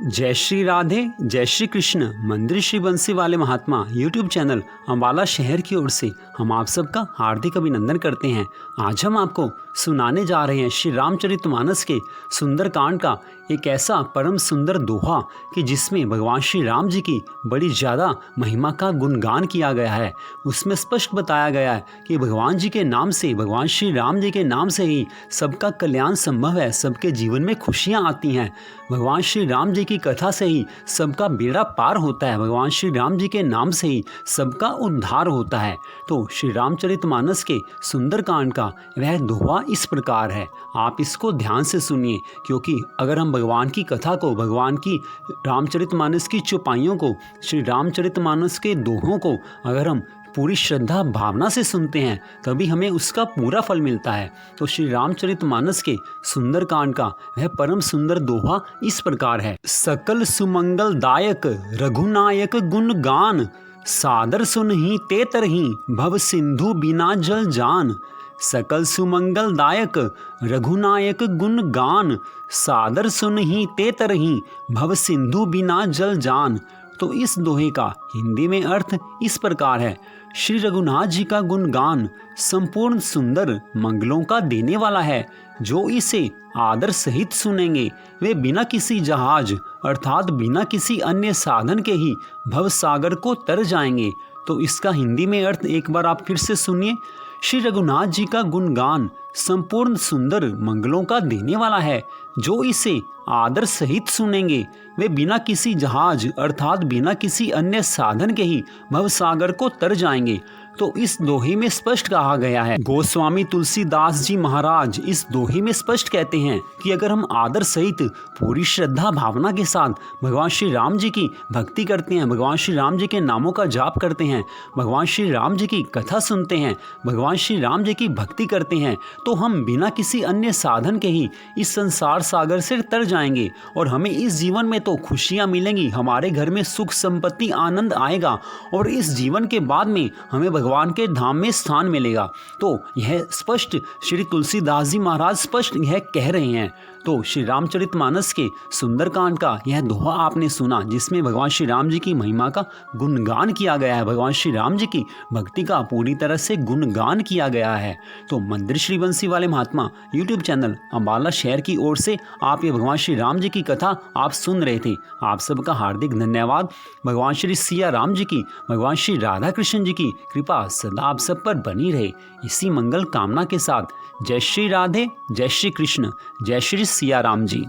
जय श्री राधे, जय श्री कृष्ण। मंदिर श्री बंसी वाले महात्मा यूट्यूब चैनल अम्बाला शहर की ओर से हम आप सबका हार्दिक अभिनंदन करते हैं। आज हम आपको सुनाने जा रहे हैं श्री रामचरितमानस के सुंदर कांड का एक ऐसा परम सुंदर दोहा कि जिसमें भगवान श्री राम जी की बड़ी ज़्यादा महिमा का गुणगान किया गया है। उसमें स्पष्ट बताया गया है कि भगवान जी के नाम से, भगवान श्री राम जी के नाम से ही सबका कल्याण संभव है, सबके जीवन में खुशियाँ आती हैं। भगवान श्री राम जी की कथा से ही सबका बेड़ा पार होता है, भगवान श्री राम जी के नाम से ही सबका उद्धार होता है। तो श्री रामचरितमानस के सुंदर कांड का वह दोहा इस प्रकार है, आप इसको ध्यान से सुनिए, क्योंकि अगर हम भगवान की कथा को, भगवान की रामचरितमानस की चौपाइयों को, श्री रामचरितमानस के दोहों को अगर हम पूरी श्रद्धा भावना से सुनते हैं तभी हमें उसका पूरा फल मिलता है। तो श्री रामचरितमानस के सुंदर कांड का वह परम सुंदर दोहा इस प्रकार है। सकल सुमंगल दायक रघुनायक गुण गान, सादर सुनहि ते तरहि भव सिंधु बिना जल जान। सकल सुमंगल दायक रघुनायक गुण गान, सादर सुनहि ते तरहि भव सिंधु बिना जल जान। तो इस दोहे का हिंदी में अर्थ इस प्रकार है, श्री रघुनाथ जी का गुणगान संपूर्ण सुंदर मंगलों का देने वाला है। जो इसे आदर सहित सुनेंगे वे बिना किसी जहाज अर्थात बिना किसी अन्य साधन के ही भव सागर को तर जाएंगे। तो इसका हिंदी में अर्थ एक बार आप फिर से सुनिए, श्री रघुनाथ जी का गुणगान संपूर्ण सुंदर मंगलों का देने वाला है। जो इसे आदर सहित सुनेंगे वे बिना किसी जहाज अर्थात बिना किसी अन्य साधन के ही भव सागर को तर जाएंगे। तो इस दोहे में स्पष्ट कहा गया है, गोस्वामी तुलसीदास जी महाराज इस दोहे में स्पष्ट कहते हैं कि अगर हम आदर सहित पूरी श्रद्धा भावना के साथ भगवान श्री राम जी की भक्ति करते हैं, भगवान श्री राम जी के नामों का जाप करते हैं, भगवान श्री राम जी की कथा सुनते हैं, भगवान श्री राम जी की भक्ति करते हैं, तो हम बिना किसी अन्य साधन के ही इस संसार सागर से तर जाएंगे और हमें इस जीवन में तो खुशियाँ मिलेंगी, हमारे घर में सुख संपत्ति आनंद आएगा और इस जीवन के बाद में हमें भगवान के धाम में स्थान मिलेगा। तो यह स्पष्ट श्री तुलसीदास जी महाराज स्पष्ट यह कह रहे हैं। तो श्री रामचरितमानस के सुंदरकांड का यह दोहा आपने सुना, जिसमें भगवान श्री राम जी की महिमा का गुणगान किया गया है, भगवान श्री राम जी की भक्ति का पूरी तरह से गुणगान किया गया है। तो मंदिर श्री बंसी वाले महात्मा यूट्यूब चैनल अम्बाला शहर की ओर से आप ये भगवान श्री राम जी की कथा आप सुन रहे थे, आप सबका हार्दिक धन्यवाद। भगवान श्री सिया राम जी की, भगवान श्री राधा कृष्ण जी की कृपा सदा आप सब पर बनी रहे, इसी मंगल कामना के साथ जय श्री राधे, जय श्री कृष्ण, जय श्री सिया राम जी।